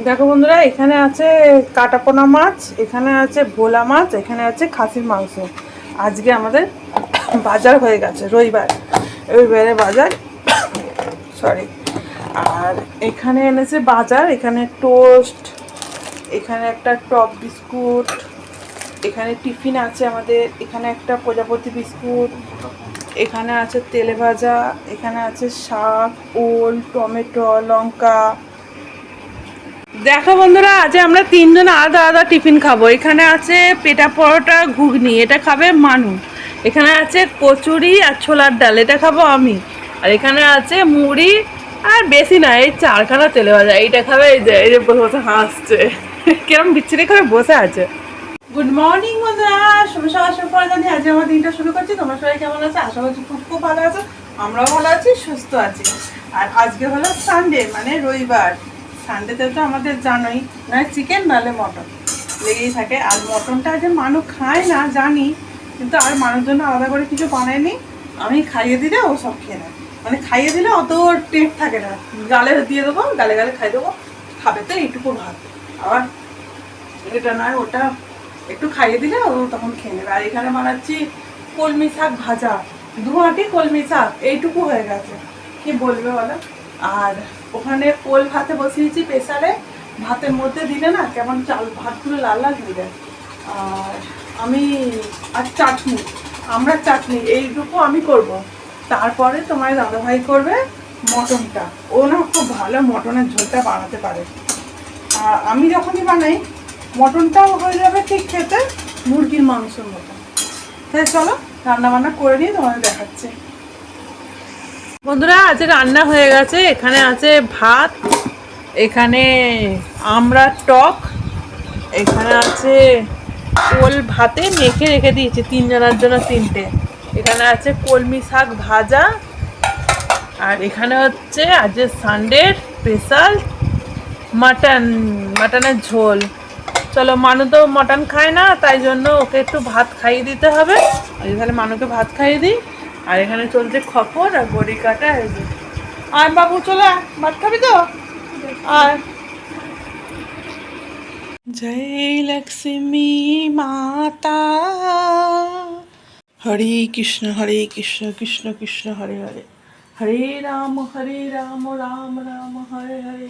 দেখো বন্ধুরা, এখানে আছে কাটাপোনা মাছ, এখানে আছে ভোলা মাছ, এখানে আছে খাসির মাংস। আজকে আমাদের বাজার হয়ে গেছে, রবিবারে বাজার, সরি। আর এখানে এনেছে বাজার, এখানে টোস্ট, এখানে একটা টপ বিস্কুট, এখানে টিফিন আছে আমাদের, এখানে একটা প্রজাপতি বিস্কুট, এখানে আছে তেলে ভাজা, এখানে আছে শাক, ওল, টমেটো, লঙ্কা। দেখো বন্ধুরা, আজ আমরা তিনজন আলাদা আলাদা টিফিন খাবো। এখানে আছে পেটা পরোটা, ঘুগনি, এটা খাবে মানু। এখানে আছে কচুরি আর ছোলার ডাল, এটা খাবো আমি। আর এখানে আছে মুড়ি, আর বেশি না, এই চারখানা তেলে ভাজা, এইটা খাবে। এই যে বসে বসে হাসছে, কিরম বিচ্ছিরি করে বসে আছে। গুড মর্নিং বন্ধুরা, শুভ সকাল, শুভ জানি। আজ আমার দিনটা শুরু করছি। তোমরা সবাই কেমন আছে? আশা করছি খুব খুব ভালো আছো। আমরাও ভালো আছি, সুস্থ আছি। আর আজকে হলো সানডে, মানে রবিবার। সানডেতে তো আমাদের জানোই, নয় চিকেন নাহলে মটন লেগেই থাকে। আর মটনটা যে মানুষ খায় না জানি, কিন্তু আর মানুষের জন্য আলাদা করে কিছু বানায়নি। আমি খাইয়ে দিলে ও সব খেয়ে নেয়, মানে খাইয়ে দিলে অত টেস্ট থাকে না। গালে দিয়ে দেবো, গালে গালে খাই দেবো, খাবে তো এইটুকু ভাত। আবার এটা নয় ওটা, একটু খাইয়ে দিলে ও তখন খেয়ে নেবে। আর এখানে বানাচ্ছি কলমি শাক ভাজা, দুহাটি কলমি শাক, এইটুকু হয়ে গেছে, কি বলবে বলো। আর ওখানে ওল ভাতে বসিয়েছি প্রেসারে, ভাতের মধ্যে দিলে না কেমন চাল ভাতগুলো লাল লাল হয়ে যায়। আর আমি আর চাটনি, আমরা চাটনি এইটুকু আমি করব। তারপরে তোমার দাদাভাই করবে মটনটা। ও না খুব ভালো মটনের ঝোলটা বানাতে পারে। আর আমি যখনই বানাই, মটনটাও হয়ে যাবে ঠিক খেতে মুরগির মাংসের মতো। তাই চলো রান্না বান্না করে নিয়ে তোমাদের দেখাচ্ছি। বন্ধুরা, আজ রান্না হয়ে গেছে। এখানে আছে ভাত, এখানে আমরা টক, এখানে আছে ওল ভাতে মেখে রেখে দিয়েছি তিনজনের জন্য তিনটে, এখানে আছে কলমি শাক ভাজা, আর এখানে হচ্ছে আজ সানডের স্পেশাল মাটনের ঝোল। চলো, মানু তো মটন খায় না, তাই জন্য ওকে একটু ভাত খাইয়ে দিতে হবে। তাহলে মানুকে ভাত খাইয়ে দিই। আর এখানে চলছে খপর আর বড়ি কাটা। এই যে আর বাবু চলে আয়, ভাত খাবি তো? আর জয় লক্ষ্মী মাতা, হরে কৃষ্ণ কৃষ্ণ কৃষ্ণ হরে হরে, হরে রাম রাম রাম হরে হরে,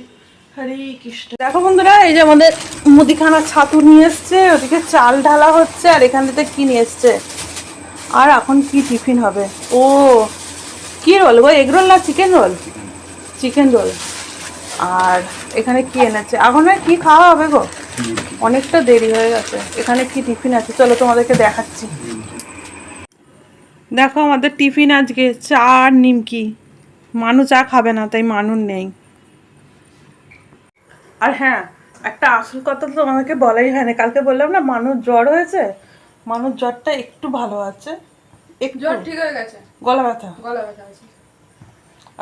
হরে কৃষ্ণ। দেখো বন্ধুরা, এই যে আমাদের মুদিখানা ছাতু নিয়ে এসছে, ওদিকে চাল ঢালা হচ্ছে, আর এখান থেকে কি নিয়ে এসছে। আর এখন কি টিফিন হবে? ও কি রোল গো, এগ রোল না চিকেন রোল? Chicken roll. আর এখানে কি এনেছে, এখন আর কি খাওয়া হবে গো, অনেকটা দেরি হয়ে গেছে। এখানে কি টিফিন আছে চলো তোমাদেরকে দেখাচ্ছি। দেখো আমাদের টিফিন আজকে চা আর নিমকি। মানু চা খাবে না, তাই মানুর নেই। আর হ্যাঁ, একটা আসল কথা তো আমাকে বলাই হয়নি। কালকে বললাম না মানুষ জ্বর হয়েছে, মানুষ জ্বরটা একটু ভালো আছে, একটু জ্বর ঠিক হয়ে গেছে, গলা ব্যথা। গলা ব্যথা আছে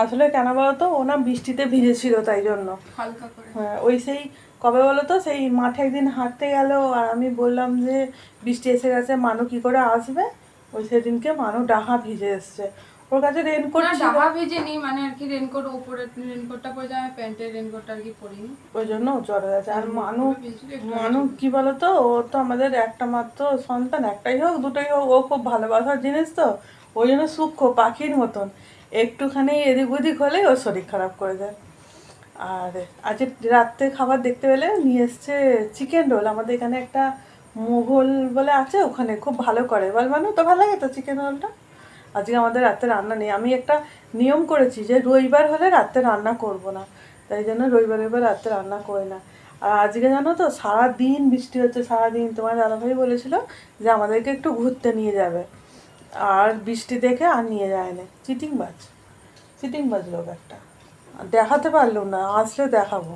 আসলে কেন বলতো, ও না বৃষ্টিতে ভিজেছিল তাই জন্য। হালকা করে। হ্যাঁ, ওই সেই কবে বলো তো, সেই মাঠে একদিন হাঁটতে গেল, আর আমি বললাম যে বৃষ্টি এসে গেছে, মানু কি করে আসবে। ওই সেদিনকে মানু ডাহা ভিজে এসছে। ওর কাছে রেনকোট না, ছিল, ডাহা ভিজেনি, মানে আর কি রেনকোট উপরে, রেনকোটটা পরে যায়, প্যান্টের রেনকোটটা আর কি পরিনি, ওই জন্য ও জ্বর হয়ে গেছে। আর একটু মানু কি বলতো, ও তো আমাদের একটা মাত্র সন্তান, একটাই হোক দুটোই হোক, ও খুব ভালোবাসার জিনিস তো, ওই জন্য সূক্ষ্ম পাখির মতন, একটুখানি এদিক ওদিক হলেই ওর শরীর খারাপ করে যায়। আর আজ রাত্রে খাবার দেখতে পেলে নিয়ে এসছে চিকেন রোল। আমাদের এখানে একটা মোগল বলে আছে, ওখানে খুব ভালো করে। বল মানু, তো ভালো লাগে তো চিকেন রোলটা। আজকে আমাদের রাত্রে রান্না নেই। আমি একটা নিয়ম করেছি যে রবিবার হলে রাত্রে রান্না করব না, তাই জন্য রবিবার রাত্রে রান্না করি না। আর আজকে জানো তো সারাদিন বৃষ্টি হচ্ছে, সারাদিন। তোমার দাদাভাই বলেছিল যে আমাদেরকে একটু ঘুরতে নিয়ে যাবে, আর বৃষ্টি দেখে আর নিয়ে যায় না। চিটিংবাজ লোক একটা। দেখাতে পারলো না, আসলে দেখাবো।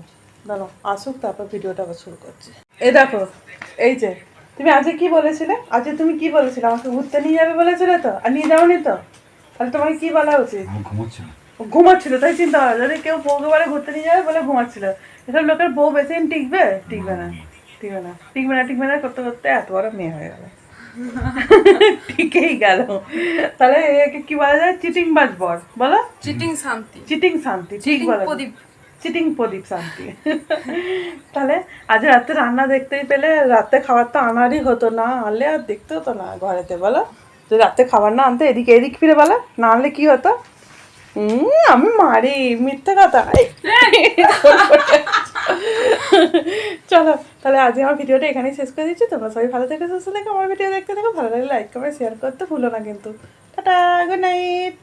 দাঁড়ো আসুক, তারপর ভিডিওটা আবার শুরু করছি। এই দেখো, এই যে তুমি আজকে কি বলেছিলে, আজকে তুমি কি বলেছিলে, আমাকে ঘুরতে নিয়ে যাবে বলেছিলে তো, আর নিয়ে যাওনি তো। তাহলে তোমাকে কি বলা উচিত? ঘুমাচ্ছিল, তাই চিন্তা হয় যদি কেউ বউকে বারে ঘুরতে নিয়ে যাবে বলে ঘুমাচ্ছিল। এসব লোকের বউ বেশি দিন টিকবে? টিকবে না, টিকবে না করতে করতে এত বড় মেয়ে হয়ে গেল। ঠিকই গেল। তাহলে একে কি বলা যায়? চিটিংবাজ বর বলো। চিটিং শান্তি, চিটিং শান্তি, ঠিক বলো। প্রদীপ। চিটিং প্রদীপ শান্তি। তাহলে আজ রাতে রান্না দেখতেই পেলে, রাতে খাবার তো আনারই হতো, না আনলে আর দেখতে হতো না ঘরেতে, বলো? যদি রাতে খাবার না আনতে এদিকে এদিক ফিরে বলো, না আনলে কি হতো? আমি মারি মিথ্যে কথা। চলো তাহলে আজকে আমার ভিডিওটা এখানেই শেষ করে দিচ্ছি। তোমরা সবাই ভালো থেকে সুস্থ থেকো, আমার ভিডিও দেখতে থাকো, ভালো লাগলে লাইক কমেন্ট শেয়ার করতে ভুলো না কিন্তু। Tata, good night.